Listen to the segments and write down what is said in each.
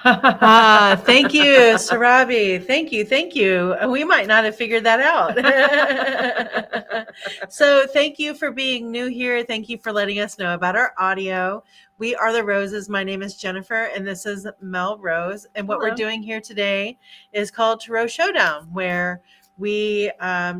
Thank you, Sarabi. Thank you. Thank you. We might not have figured that out. So thank you for being new here. Thank you for letting us know about our audio. We are the Roses. My name is Jennifer, and this is Mel Rose. And what we're Hello. doing here today is called Tarot Showdown, where we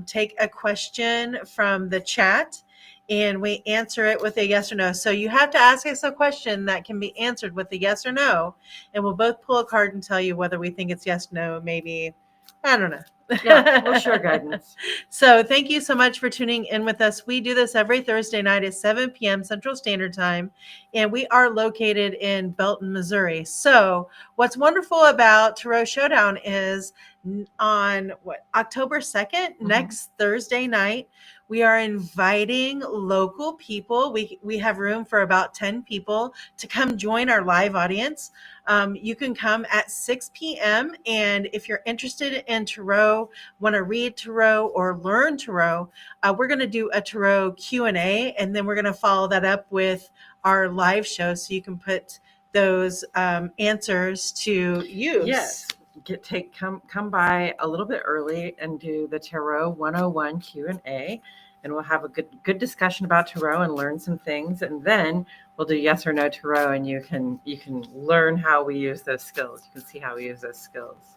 take a question from the chat and we answer it with a yes or no. So you have to ask us a question that can be answered with a yes or no, and we'll both pull a card and tell you whether we think it's yes, no, maybe. I don't know. Yeah, we'll share guidance. So thank you so much for tuning in with us. We do this every Thursday night at 7 p.m. Central Standard Time, and we are located in Belton, Missouri. So what's wonderful about Tarot Showdown is on October 2nd, next Thursday night, we are inviting local people. We have room for about 10 people to come join our live audience. You can come at 6 p.m. And if you're interested in tarot, want to read tarot or learn tarot, we're going to do a tarot Q&A, and then we're going to follow that up with our live show so you can put those answers to use. Yes. Come by a little bit early and do the Tarot 101 Q&A, and we'll have a good discussion about tarot and learn some things, and then we'll do yes or no tarot, and you can learn how we use those skills. You can see how we use those skills.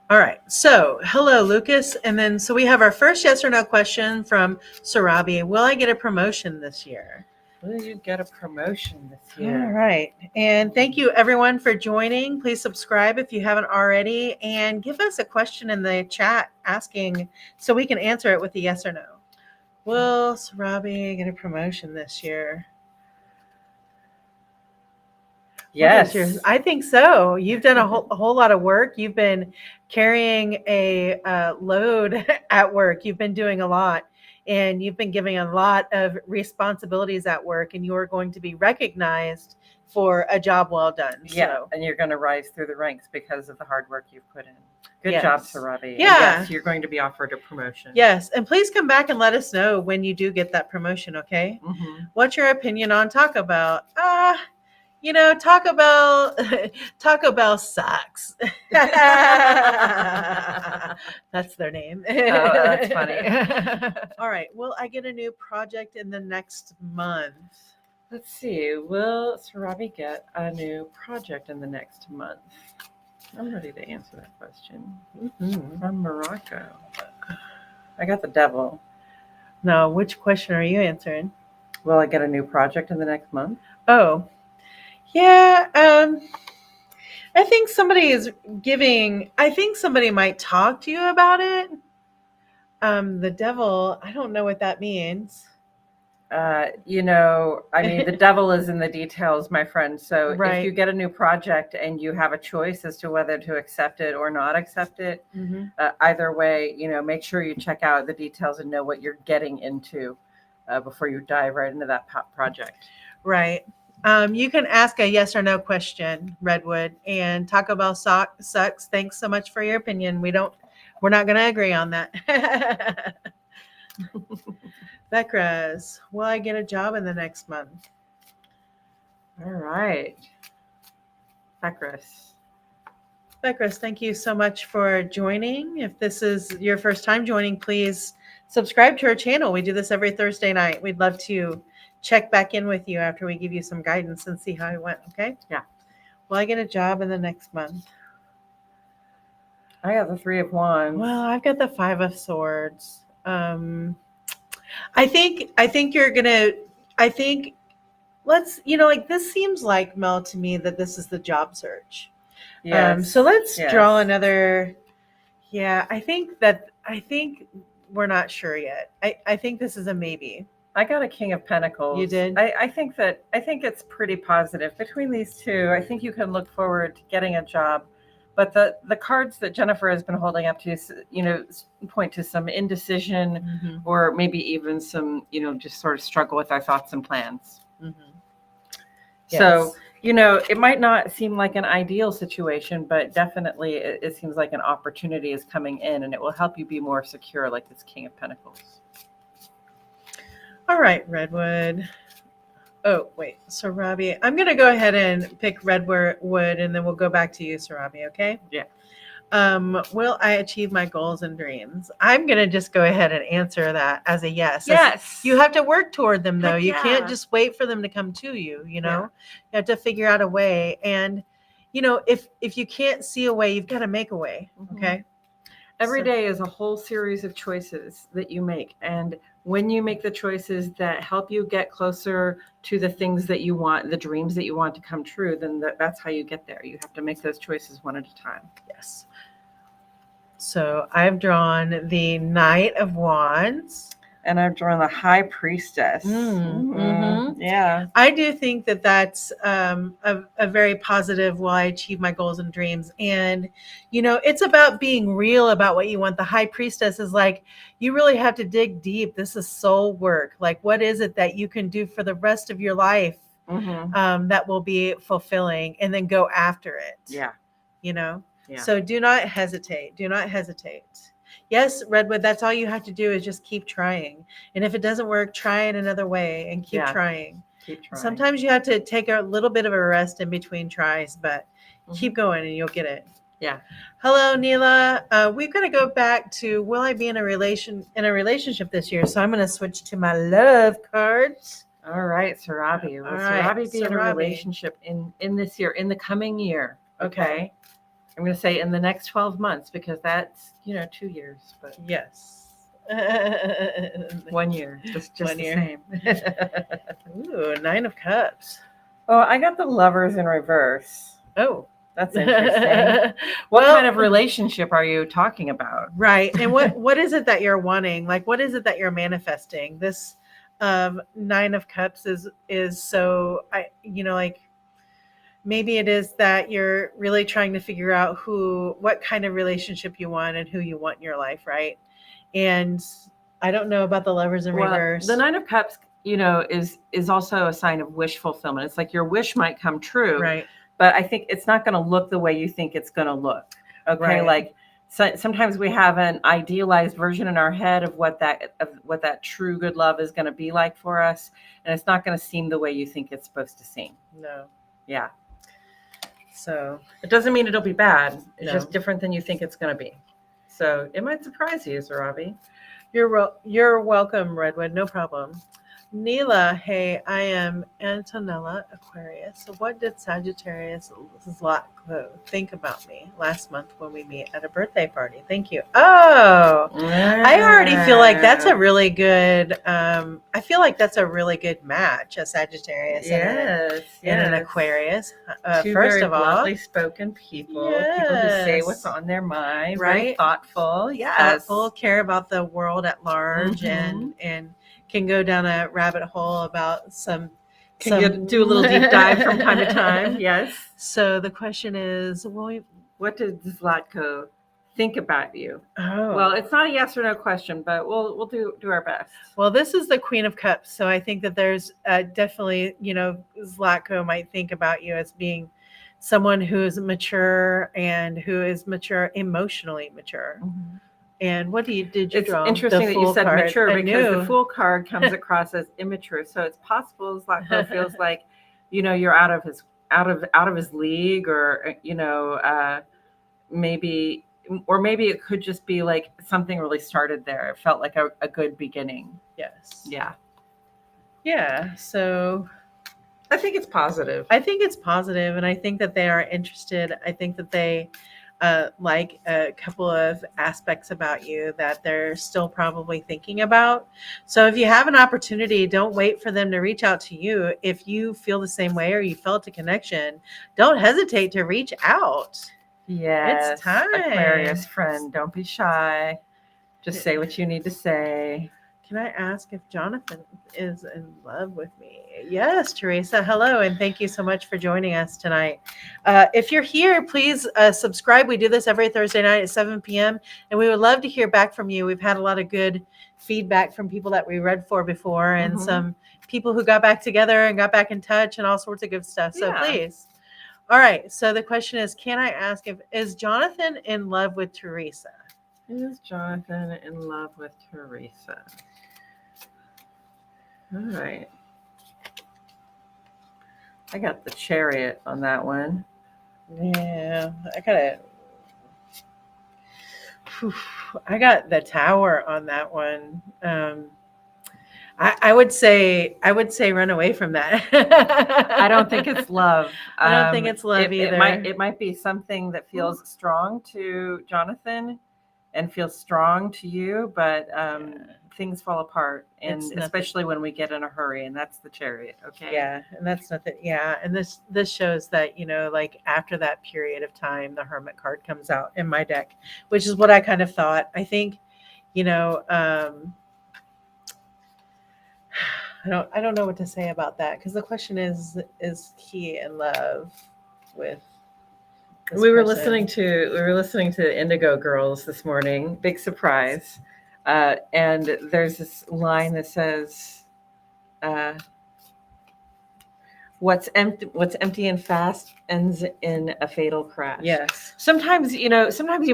All right. So, hello, Lucas. And then, so we have our first yes or no question from Sarabi. Will I get a promotion this year? Will you get a promotion this year? All right. And thank you, everyone, for joining. Please subscribe if you haven't already, and give us a question in the chat asking so we can answer it with a yes or no. Will Sarabi get a promotion this year? Yes. I think so. You've done a whole lot of work. You've been carrying a load at work. You've been doing a lot, and you've been giving a lot of responsibilities at work, and you are going to be recognized for a job well done. Yeah, So. and you're going to rise through the ranks because of the hard work you've put in. Good Yes. job, Sarabi. Yeah. And yes, you're going to be offered a promotion. Yes, and please come back and let us know when you do get that promotion, okay? Mm-hmm. What's your opinion on Taco Bell? Taco Bell sucks. That's their name. Oh, that's funny. All right. Will I get a new project in the next month? Let's see. Will Sarabi get a new project in the next month? I'm ready to answer that question. Mm-hmm. From Morocco. I got the devil. No, which question are you answering? Will I get a new project in the next month? Oh. Yeah, I think somebody might talk to you about it. The devil, I don't know what that means. I mean, the devil is in the details, my friend. So Right. If you get a new project and you have a choice as to whether to accept it or not accept it, either way, make sure you check out the details and know what you're getting into before you dive right into that project. Right. You can ask a yes or no question, Redwood, and Taco Bell sucks. Thanks so much for your opinion. We're not going to agree on that. Beckra's, will I get a job in the next month? All right. Beckra's, thank you so much for joining. If this is your first time joining, please subscribe to our channel. We do this every Thursday night. We'd love to check back in with you after we give you some guidance and see how it went, okay? Yeah. Will I get a job in the next month? I got the 3 of Wands. Well, I've got the 5 of Swords. I think this seems like, Mel, to me that this is the job search. Yes. So let's draw another. Yeah, I think we're not sure yet. I think this is a maybe. I got a King of Pentacles. You did? I think it's pretty positive. Between these two, I think you can look forward to getting a job. But the cards that Jennifer has been holding up to, point to some indecision or maybe even some, just sort of struggle with our thoughts and plans. Mm-hmm. Yes. So, it might not seem like an ideal situation, but definitely it seems like an opportunity is coming in, and it will help you be more secure, like this King of Pentacles. All right, Redwood. Oh, wait, Sarabi. I'm going to go ahead and pick redwood, and then we'll go back to you, Sarabi, okay? Yeah. Will I achieve my goals and dreams? I'm going to just go ahead and answer that as a yes. Yes. You have to work toward them, though. Heck You can't yeah. just wait for them to come to you, you know? Yeah. You have to figure out a way. And, you know, if you can't see a way, you've got to make a way, okay? Every So- day is a whole series of choices that you make. And when you make the choices that help you get closer to the things that you want, the dreams that you want to come true, then that's how you get there. You have to make those choices one at a time. Yes. So I've drawn the Knight of Wands. And I've drawn the High Priestess. Yeah. I do think that that's a very positive, will I achieve my goals and dreams? And, you know, it's about being real about what you want. The High Priestess is like, you really have to dig deep. This is soul work. Like, what is it that you can do for the rest of your life that will be fulfilling, and then go after it? Yeah. You know? Yeah. So do not hesitate. Do not hesitate. Yes, Redwood, that's all you have to do is just keep trying. And if it doesn't work, try it another way and keep trying. Keep trying. Sometimes you have to take a little bit of a rest in between tries, but keep going and you'll get it. Yeah. Hello, Neela. We've got to go back to, will I be in a relationship this year? So I'm going to switch to my love cards. All right, Sarabi. Will Sarabi be in a relationship in this year, in the coming year? Okay. I'm going to say in the next 12 months, because that's, 2 years, but yes. 1 year, just 1 year. The same. Ooh, 9 of Cups. Oh, I got the Lovers in reverse. Oh, that's interesting. What kind of relationship are you talking about? Right. And what is it that you're wanting? Like, what is it that you're manifesting? This 9 of Cups is so, like, maybe it is that you're really trying to figure out what kind of relationship you want and who you want in your life, right? And I don't know about the Lovers in reverse. The 9 of Cups, is also a sign of wish fulfillment. It's like your wish might come true, right? But I think it's not going to look the way you think it's going to look. Okay, right. Sometimes we have an idealized version in our head of what that true good love is going to be like for us, and it's not going to seem the way you think it's supposed to seem. No. Yeah. So it doesn't mean it'll be bad. It's just different than you think it's going to be. So it might surprise you, Sarabi. You're welcome, Redwood. No problem. Neela, hey, I am Antonella Aquarius. So what did Sagittarius Zlatko think about me last month when we meet at a birthday party? Thank you. Oh, I already feel like that's a really good, match, a Sagittarius and an Aquarius. Two first very of all, bluntly spoken people, people who say what's on their mind, right? Very thoughtful, thoughtful, care about the world at large, and can go down a rabbit hole about do a little deep dive from time to time. Yes. So the question is, what did Zlatko think about you? Oh, well, it's not a yes or no question, but we'll do our best. Well, this is the Queen of Cups, so I think that there's definitely, Zlatko might think about you as being someone who is mature and who is emotionally mature. And what did you draw? It's interesting that you said card. mature, because the Fool card comes across as immature. So it's possible Zlatko feels like, you're out of his league, or maybe it could just be like something really started there. It felt like a good beginning. Yes. Yeah. Yeah. So I think it's positive. And I think that they are interested. I think that they like a couple of aspects about you that they're still probably thinking about. So if you have an opportunity, don't wait for them to reach out to you. If you feel the same way or you felt a connection, don't hesitate to reach out. Yes. It's time. Aquarius friend, don't be shy. Just say what you need to say. Can I ask if Jonathan is in love with me? Yes, Teresa. Hello, and thank you so much for joining us tonight. If you're here, please subscribe. We do this every Thursday night at 7 p.m., and we would love to hear back from you. We've had a lot of good feedback from people that we read for before, and some people who got back together and got back in touch and all sorts of good stuff. So please. All right. So the question is, can I ask is Jonathan in love with Teresa? Is Jonathan in love with Teresa? All right. I got the Chariot on that one. Yeah, I got the Tower on that one. I would say run away from that. I don't think it's love. I don't think it's love either. It might be something that feels strong to Jonathan and feels strong to you, but things fall apart, and especially when we get in a hurry, and that's the Chariot. Okay. Yeah, and that's nothing. Yeah, and this shows that, like after that period of time, the Hermit card comes out in my deck, which is what I kind of thought. I think, I don't know what to say about that, because the question is he in love with this We were person? listening to Indigo Girls this morning. Big surprise. And there's this line that says, what's empty and fast ends in a fatal crash. Yes. Sometimes you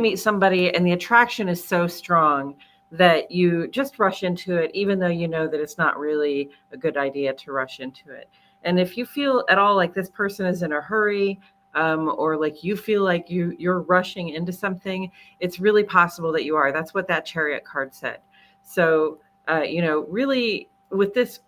meet somebody and the attraction is so strong that you just rush into it, even though you know that it's not really a good idea to rush into it. And if you feel at all like this person is in a hurry, or like you feel like you're rushing into something, it's really possible that you are. That's what that Chariot card said. So, really with this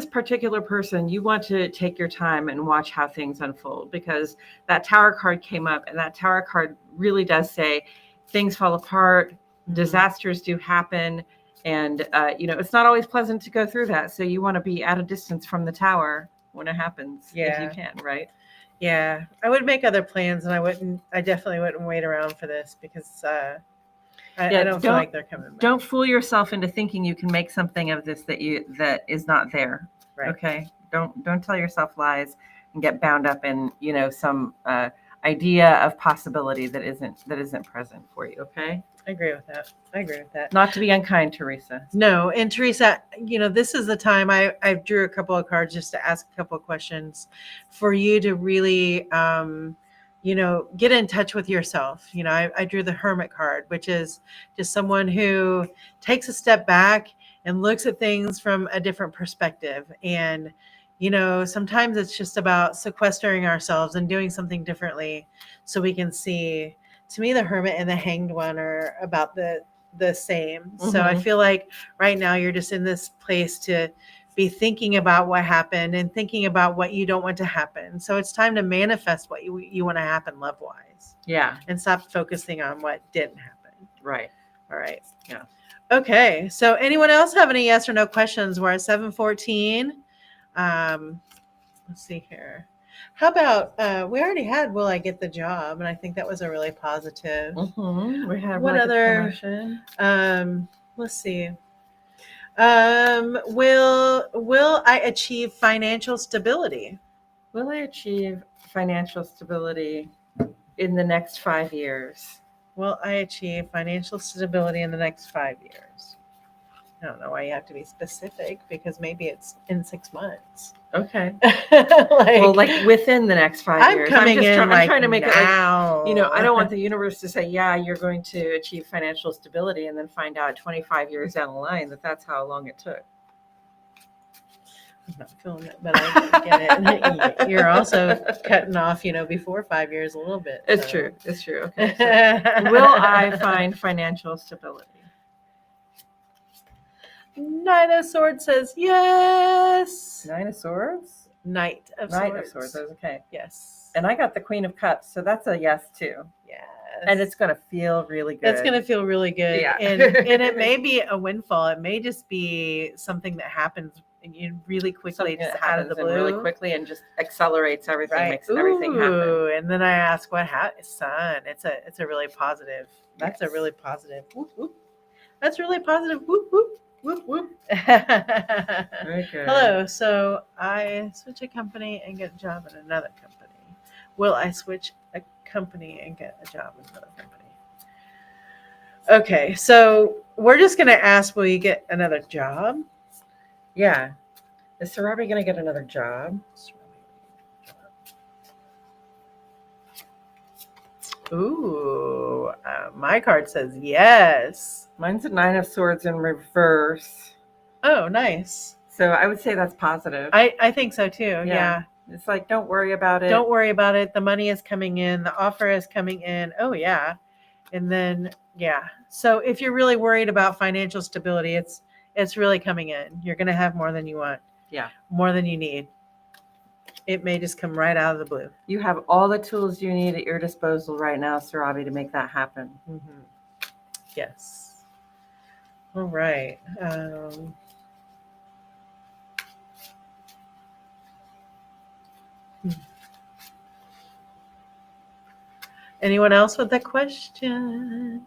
particular person, you want to take your time and watch how things unfold, because that Tower card came up, and that Tower card really does say things fall apart, disasters do happen, and it's not always pleasant to go through that. So you want to be at a distance from the Tower when it happens, if you can, right? Yeah, I would make other plans, and I definitely wouldn't wait around for this, because I don't feel like they're coming back. Don't fool yourself into thinking you can make something of this that is not there. Right. Okay. Don't tell yourself lies and get bound up in some idea of possibility that isn't present for you. Okay. I agree with that. Not to be unkind, Teresa. No, and Teresa, this is the time I drew a couple of cards just to ask a couple of questions for you to really, get in touch with yourself. I drew the Hermit card, which is just someone who takes a step back and looks at things from a different perspective. And, sometimes it's just about sequestering ourselves and doing something differently so we can see. To me, the Hermit and the Hanged One are about the same. Mm-hmm. So I feel like right now you're just in this place to be thinking about what happened and thinking about what you don't want to happen. So it's time to manifest what you want to happen love-wise. Yeah. And stop focusing on what didn't happen. Right. All right. Yeah. Okay. So anyone else have any yes or no questions? We're at 7:14. Let's see here. How about we already had will I get the job, and I think that was a really positive. Mm-hmm. We had what other promotion? Let's see. Will I achieve financial stability? Will I achieve financial stability in the next 5 years? Will I achieve financial stability in the next 5 years? I don't know why you have to be specific, because maybe it's in 6 months. Okay. like within the next 5 years. I'm trying to make now. it like, I don't want the universe to say, yeah, you're going to achieve financial stability, and then find out 25 years down the line that that's how long it took. I'm not feeling it, but I get it. You're also cutting off, before 5 years a little bit. It's true. Okay. So, will I find financial stability? Knight of Swords says yes. Knight of Swords? Knight of Swords. Okay. Yes. And I got the Queen of Cups, so that's a yes too. Yes. And it's going to feel really good. It's going to feel really good. Yeah. And it may be a windfall. It may just be something that happens really quickly, just out of the blue. Really quickly, and just accelerates everything, right. Makes everything happen. And then I ask, Sun? It's a really positive. That's a really positive. Whoop, whoop. That's really positive. Whoop, whoop. Whoop, whoop. Very good. Hello. So I switch a company and get a job in another company. Will I switch a company and get a job in another company? Okay. So we're just going to ask, will you get another job? Yeah. Is Sarabi going to get another job? Ooh, my card says yes. Mine's a Nine of Swords in reverse. Oh, nice. So I would say that's positive. I think so too. Yeah. It's like, don't worry about it. Don't worry about it. The money is coming in. The offer is coming in. Oh, yeah. And then, yeah. So if you're really worried about financial stability, it's really coming in. You're going to have more than you want. Yeah. More than you need. It may just come right out of the blue. You have all the tools you need at your disposal right now, Sarabi, to make that happen. Mm-hmm. Yes. All right. Anyone else with a question?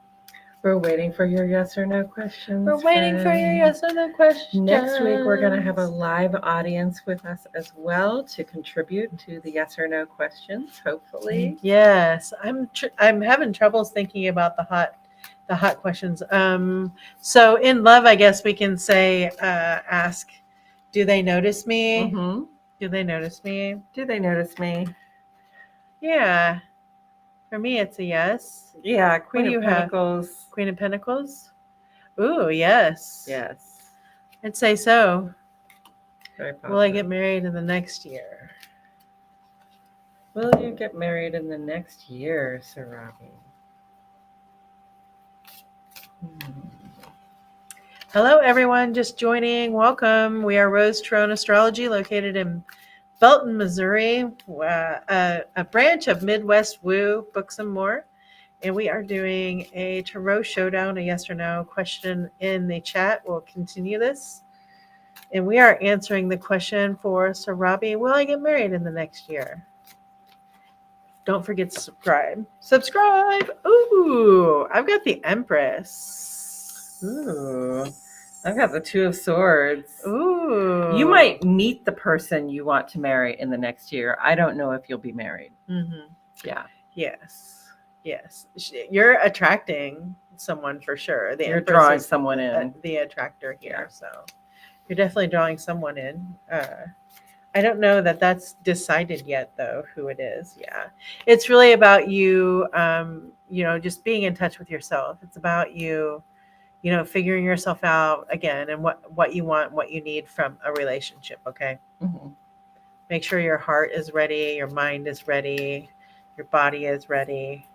We're waiting for your yes or no questions. We're waiting for your yes or no questions. Next week, we're going to have a live audience with us as well to contribute to the yes or no questions, hopefully. Yes, I'm having troubles thinking about the hot questions. So in love, I guess we can say, ask, do they notice me? Mm-hmm. Do they notice me? Do they notice me? Yeah. For me, it's a yes. Yeah, What Queen do you of have? Pentacles. Queen of Pentacles? Ooh, yes. Yes. I'd say so. Very positive. Will I get married in the next year? Will you get married in the next year, Sarabi? Hello, everyone. Just joining. Welcome. We are Roses Tarot Astrology, located in Belton, Missouri, a branch of Midwest Woo Books and More. And we are doing a Tarot Showdown, a yes or no question in the chat. We'll continue this. And we are answering the question for Sarabi, will I get married in the next year? Don't forget to subscribe. Subscribe! Ooh, I've got the Empress. Ooh. I've got the Two of Swords. Ooh. You might meet the person you want to marry in the next year. I don't know if you'll be married. Mm-hmm. Yeah. Yes. Yes. You're attracting someone for sure. You're Empress drawing is someone in. The attractor here. Yeah. So you're definitely drawing someone in. I don't know that that's decided yet, though, who it is. Yeah. It's really about you, just being in touch with yourself. It's about you, figuring yourself out again and what you want, what you need from a relationship. Okay. Mm-hmm. Make sure your heart is ready, your mind is ready, your body is ready.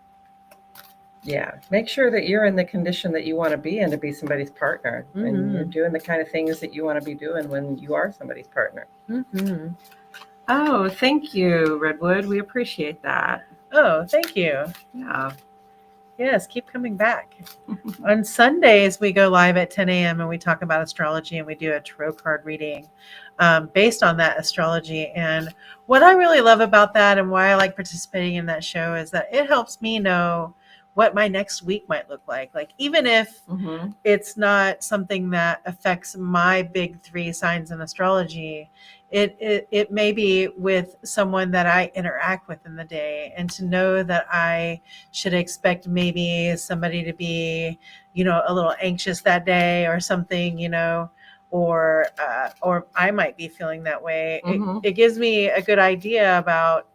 Yeah. Make sure that you're in the condition that you want to be in to be somebody's partner. Mm-hmm. And you're doing the kind of things that you want to be doing when you are somebody's partner. Mm-hmm. Oh, thank you, Redwood. We appreciate that. Oh, thank you. Yeah. Yes, keep coming back. On Sundays, we go live at 10 a.m. and we talk about astrology and we do a tarot card reading based on that astrology. And what I really love about that and why I like participating in that show is that it helps me know what my next week might look like. Like, even if Mm-hmm. it's not something that affects my big 3 signs in astrology, it may be with someone that I interact with in the day, and to know that I should expect maybe somebody to be, a little anxious that day or something, or I might be feeling that way. Mm-hmm. It gives me a good idea about,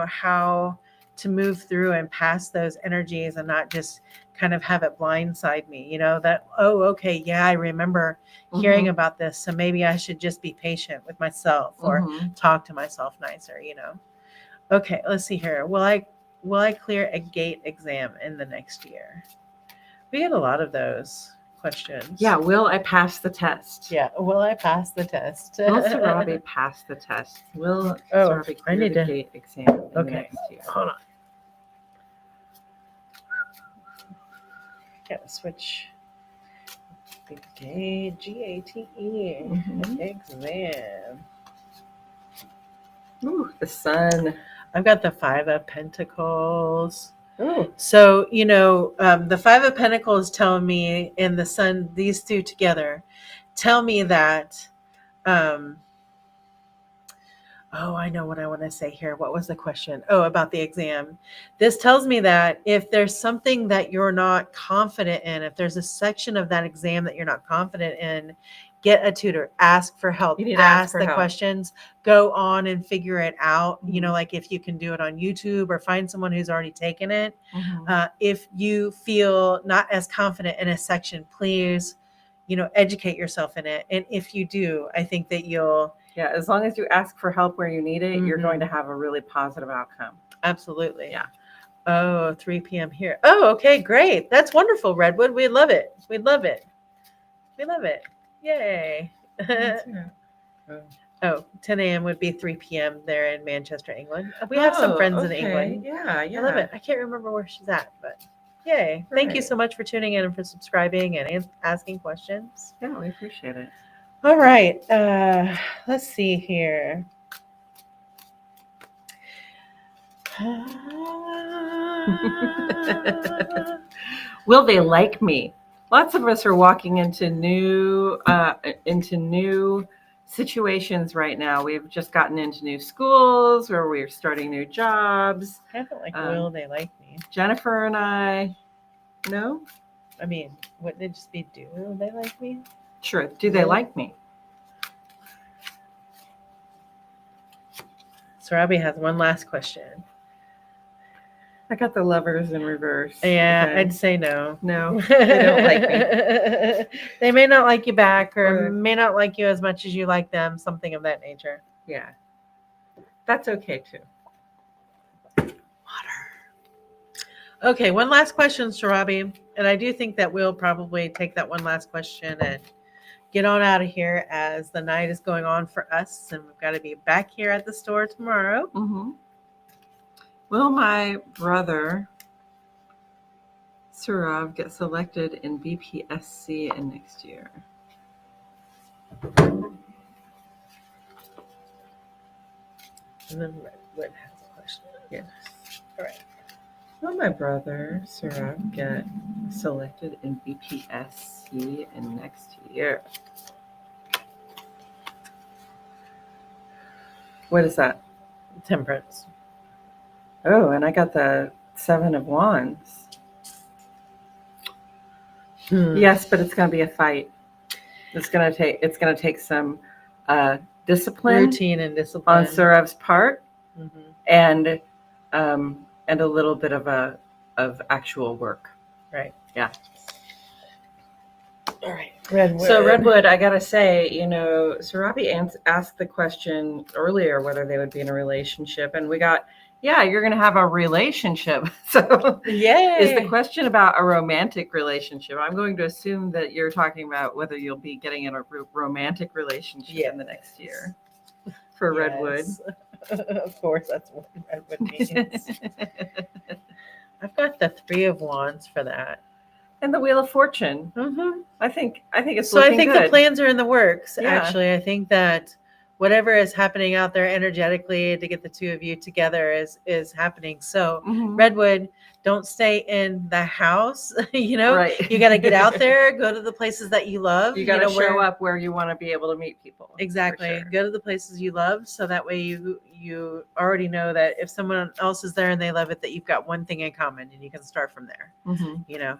how to move through and pass those energies and not just kind of have it blindside me, that, oh, okay, yeah, I remember hearing about this. So maybe I should just be patient with myself or talk to myself nicer, Okay, let's see here. Will I clear a gate exam in the next year? We get a lot of those questions. Yeah. Will I pass the test? Yeah. Will I pass the test? Will Sarabi pass the test? Will Sarabi I clear need the to gate exam in the Okay. next year? Hold on. Gotta switch. Gate, GATE, exam. Ooh, the sun. I've got the 5 of Pentacles. Ooh. So, the 5 of Pentacles tell me, and the sun, these two together, tell me that, I know what I want to say here. What was the question? Oh, about the exam. This tells me that if there's something that you're not confident in, if there's a section of that exam that you're not confident in, get a tutor, ask for help, You need to ask for the help. questions, go on and figure it out. Like if you can do it on YouTube or find someone who's already taken it. If you feel not as confident in a section, please, educate yourself in it. And if you do, I think that you'll Yeah, as long as you ask for help where you need it, you're going to Mhm. have a really positive outcome. Absolutely. Yeah. Oh, 3 p.m. here. Oh, okay, great. That's wonderful, Redwood. We love it. We love it. We love it. Yay. Oh, 10 a.m. would be 3 p.m. there in Manchester, England. We have some friends in England. Yeah, yeah. I love it. I can't remember where she's at, but yay. Thank you Right. so much for tuning in and for subscribing and asking questions. Yeah, we appreciate it. All right. Let's see here. Will they like me? Lots of us are walking into new situations right now. We've just gotten into new schools or we're starting new jobs. I don't like will they like me. Jennifer and I, no? I mean, wouldn't it just be do they like me? Sure. Do they like me? So Robbie has one last question. I got the lovers in reverse. Yeah, Okay. I'd say no. No, they don't like me. They may not like you back Or- or may not like you as much as you like them, something of that nature. Yeah. That's okay too. Okay, one last question, Sarabi. And I do think that we'll probably take that one last question and get on out of here as the night is going on for us. And we've got to be back here at the store tomorrow. Mm-hmm. Will my brother, Surav, get selected in BPSC in next year? And then Redwood has a question. Yes. All right. Will my brother, Surav, get selected in BPSC in next year? What is that? Temperance. Oh, and I got the 7 of Wands. Yes, but it's going to be a fight. It's going to take some discipline, Routine and discipline. on Surav's part, Mm-hmm. and a little bit of actual work. Right. Yeah. All right. Redwood. So Redwood, I gotta say, Surabi asked the question earlier whether they would be in a relationship, and we got, yeah, you're gonna have a relationship. So Yay. is the question about a romantic relationship? I'm going to assume that you're talking about whether you'll be getting in a romantic relationship in the next year for Redwood. Of course, that's what Redwood means. I've got the 3 of Wands for that. And the Wheel of Fortune. Mm-hmm. I think it's So I looking think good. the plans are in the works. Yeah. Actually, I think that whatever is happening out there energetically to get the two of you together is happening. So Mhm. Redwood, don't stay in the house. Right. You got to get out there, go to the places that you love. You got to show up where you want to be able to meet people. Exactly. For sure. Go to the places you love, so that way you already know that if someone else is there and they love it, that you've got one thing in common, and you can start from there. Mhm.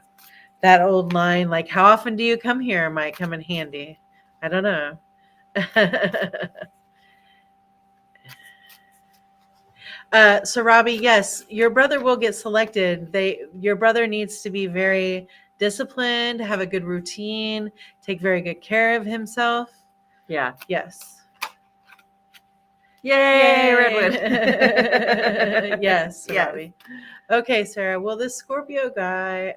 That old line, like, how often do you come here, might come in handy. I don't know. So Robbie, yes, your brother will get selected. Your brother needs to be very disciplined, have a good routine, take very good care of himself. Yeah. Yes. Yay, Redwood. Yes, Yes. Robbie. Okay, Sarah. Will this Scorpio guy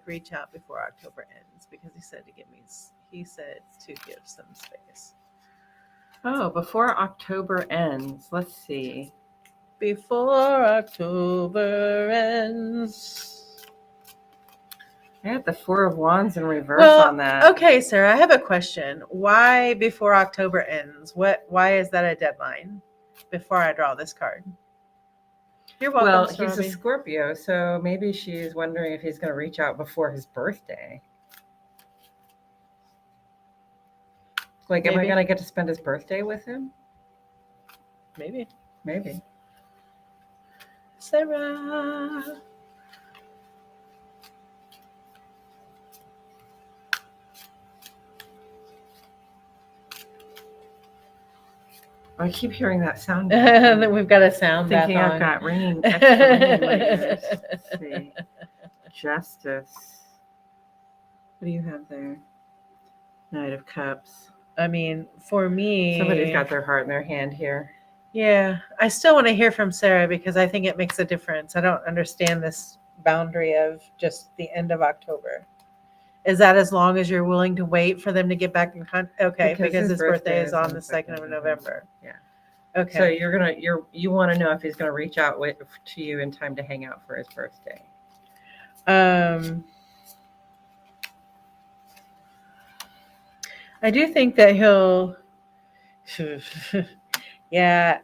reach out before October ends? Because he said to give some space. Oh, before October ends. Let's see. Before October ends. I had the 4 of Wands in reverse Well, on that. okay, Sarah, I have a question. Why before October ends? Why is that a deadline before I draw this card? You're welcome, Well, he's a Robbie. Scorpio, so maybe she's wondering if he's going to reach out before his birthday. Am I Maybe. going to get to spend his birthday with him? Maybe. Sarah. I keep hearing that sound. Then we've got a sound Thinking bath I've on. got extra ring in my ears. Let's see. Justice. What do you have there? Knight of Cups. I mean, for me, Somebody's got their heart in their hand here. yeah, I still want to hear from Sarah because I think it makes a difference. I don't understand this boundary of just the end of October. Is that as long as you're willing to wait for them to get back in contact? Okay, because his birthday is on the 2nd of November. Yeah. Okay. So you want to know if he's gonna reach out to you in time to hang out for his birthday. I do think that he'll. Yeah.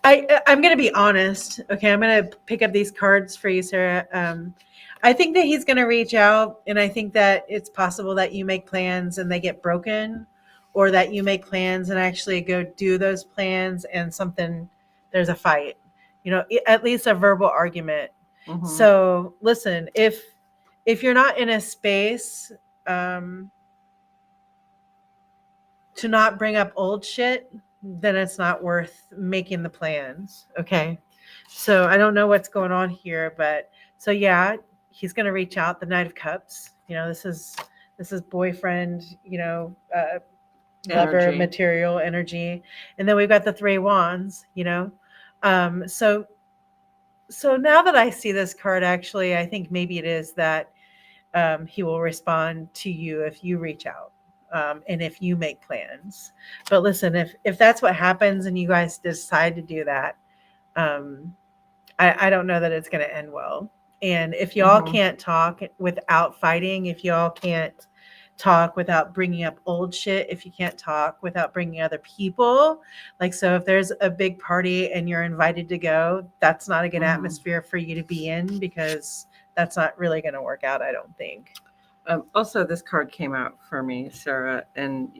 I'm going to be honest. Okay, I'm going to pick up these cards for you, Sarah. I think that he's going to reach out, and I think that it's possible that you make plans and they get broken, or that you make plans and actually go do those plans and there's a fight. At least a verbal argument. Mhm. So listen, if you're not in a space to not bring up old shit, then it's not worth making the plans. Okay. So I don't know what's going on here, but so yeah, he's going to reach out. The Knight of Cups. This is boyfriend, lover, Energy. material, energy. And then we've got the Three of Wands, so now that I see this card, actually, I think maybe it is that he will respond to you if you reach out. And if you make plans. But listen, if that's what happens and you guys decide to do that, I don't know that it's going to end well. And if y'all can't talk without fighting, if y'all can't talk without bringing up old shit, if you can't talk without bringing other people, so if there's a big party and you're invited to go, that's not a good atmosphere for you to be in, because that's not really going to work out, I don't think. Also, this card came out for me, Sarah, and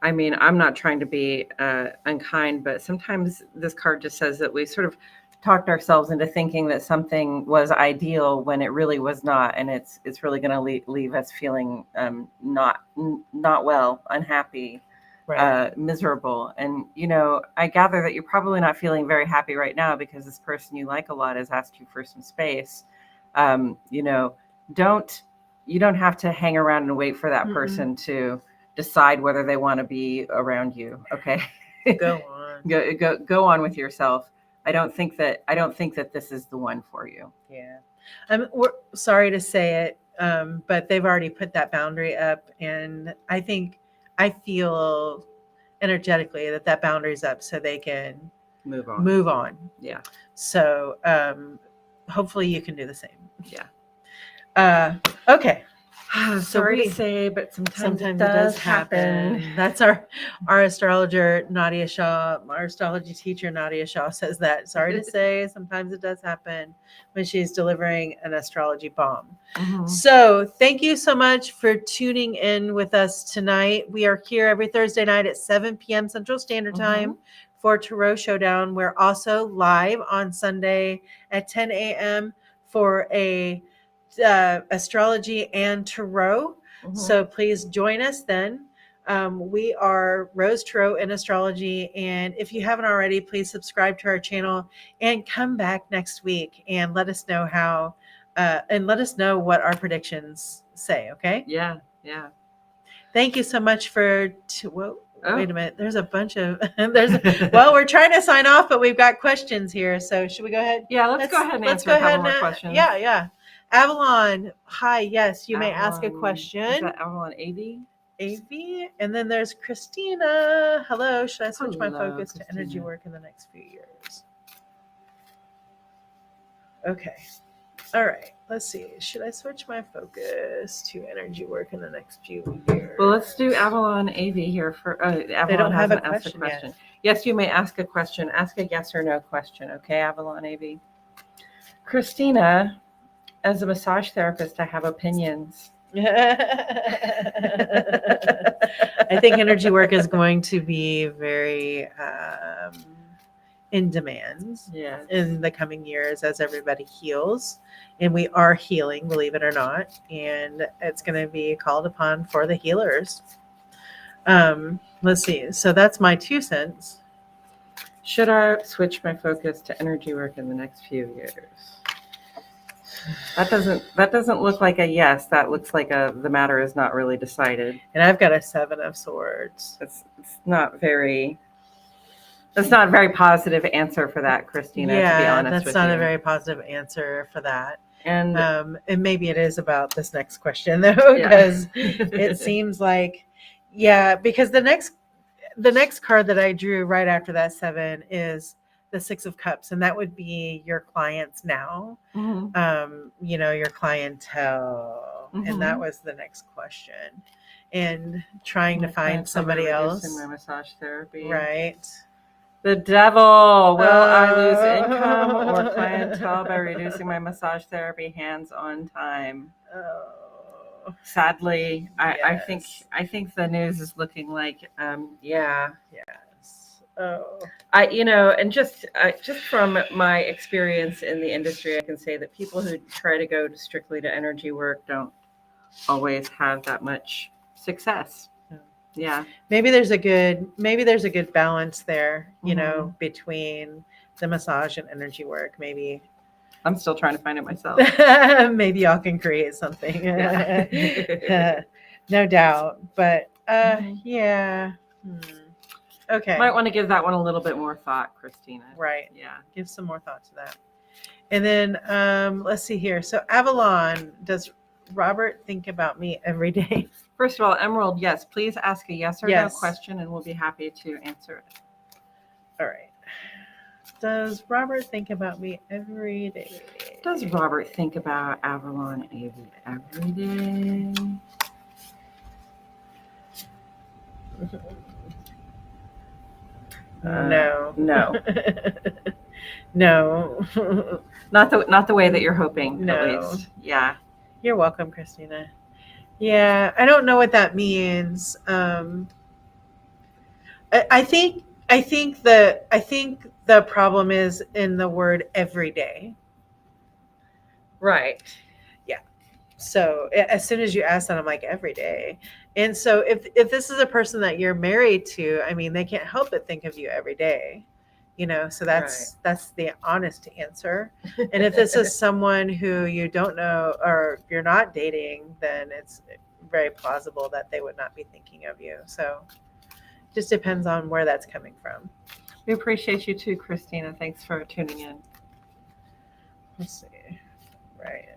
I'm not trying to be unkind, but sometimes this card just says that we sort of talked ourselves into thinking that something was ideal when it really was not, and it's really going to leave us feeling not well, unhappy, right. Miserable. And I gather that you're probably not feeling very happy right now because this person you like a lot has asked you for some space. You don't have to hang around and wait for that person to decide whether they want to be around you. Okay. Go on. Go on with yourself. I don't think that this is the one for you. Yeah. We're sorry to say it, but they've already put that boundary up, and I feel energetically that boundary's up so they can move on. Yeah. So hopefully you can do the same. Yeah. Okay. Sorry to say, but sometimes it does happen. That's our astrologer, Nadia Shaw. Our astrology teacher, Nadia Shaw, says that. Sorry to say, sometimes it does happen when she's delivering an astrology bomb. So thank you so much for tuning in with us tonight. We are here every Thursday night at 7 p.m. Central Standard Time for Tarot Showdown. We're also live on Sunday at 10 a.m. for a astrology and tarot. So please join us then. We are Rose Tarot and Astrology, and if you haven't already, please subscribe to our channel and come back next week and let us know what our predictions say. Okay. Yeah. Thank you so much for wait a minute, there's a bunch of we're trying to sign off, but we've got questions here, so should we go ahead? Yeah, let's go ahead and answer a couple more questions. Yeah. Avalon, hi. Yes, you may ask a question. Is that Avalon AV? AV. And then there's Christina. Hello. Should I switch my focus to energy work in the next few years? Okay. All right. Let's see. Should I switch my focus to energy work in the next few years? Well, let's do Avalon AV here for. Avalon they don't have a question yet. Yes, you may ask a question. Ask a yes or no question. Okay, Avalon AV. Christina, as a massage therapist, I have opinions. I think energy work is going to be very in demand in the coming years as everybody heals. And we are healing, believe it or not. And it's going to be called upon for the healers. Let's see. So that's my 2 cents. Should I switch my focus to energy work in the next few years? That doesn't look like a yes. That looks like the matter is not really decided. And I've got a 7 of Swords. It's not very. That's not a very positive answer for that, Christina. To be honest that's with not you. a very positive answer for that. And maybe it is about this next question though, because it seems like, because the next card that I drew right after that 7 is the 6 of Cups, and that would be your clients now, your clientele, and that was the next question, and trying to find somebody else. My massage therapy, right? The devil. Will I lose income or clientele by reducing my massage therapy hands-on time? Sadly, I think the news is looking like Yes. And just from my experience in the industry, I can say that people who try to go strictly to energy work don't always have that much success. Yeah. Maybe there's a good balance there, between the massage and energy work. Maybe I'm still trying to find it myself. Maybe y'all can create something. No doubt. But okay. Might want to give that one a little bit more thought, Christina. Right. Yeah. Give some more thought to that. And then let's see here. So Avalon, does Robert think about me every day? First of all, Emerald, yes. Please ask a yes or no question, and we'll be happy to answer it. All right. Does Robert think about me every day? Does Robert think about Avalon every day? No. No. No. Not the way that you're hoping, No. at least. Yeah. You're welcome, Christina. Yeah, I don't know what that means. I think the problem is in the word every day. Right. Yeah. So as soon as you ask that, I'm like, every day. And so if this is a person that you're married to, I mean, they can't help but think of you every day. So that's the honest answer. And if this is someone who you don't know or you're not dating, then it's very plausible that they would not be thinking of you. So just depends on where that's coming from. We appreciate you too, Christina. Thanks for tuning in. Let's see. Right.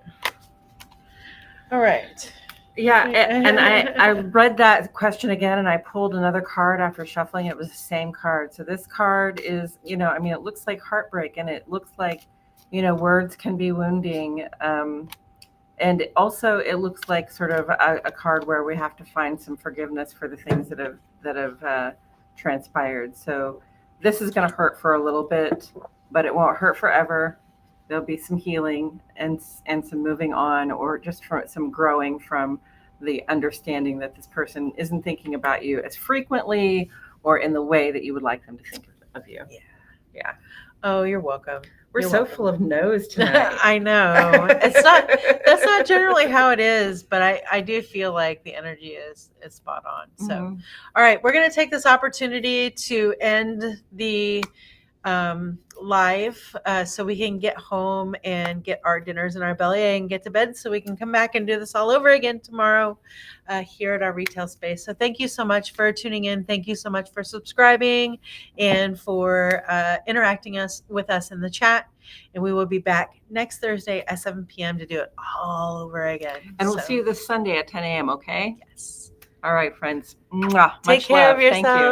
All right. Yeah, and I read that question again, and I pulled another card after shuffling. It was the same card. So this card is, it looks like heartbreak, and it looks like, words can be wounding. And also it looks like sort of a card where we have to find some forgiveness for the things that have transpired. So this is going to hurt for a little bit, but it won't hurt forever. There'll be some healing and some moving on, or just some growing from the understanding that this person isn't thinking about you as frequently or in the way that you would like them to think of you. Yeah. Oh, you're welcome. We're so full of no's tonight. I know. That's not generally how it is, but I do feel like the energy is spot on. So, all right, we're going to take this opportunity to end the live so we can get home and get our dinners in our belly and get to bed so we can come back and do this all over again tomorrow here at our retail space. So thank you so much for tuning in. Thank you so much for subscribing and for interacting with us in the chat. And we will be back next Thursday at 7 p.m. to do it all over again. And we'll see you this Sunday at 10 a.m., okay? Yes. All right, friends. Mwah. Take care of yourself. Thank you.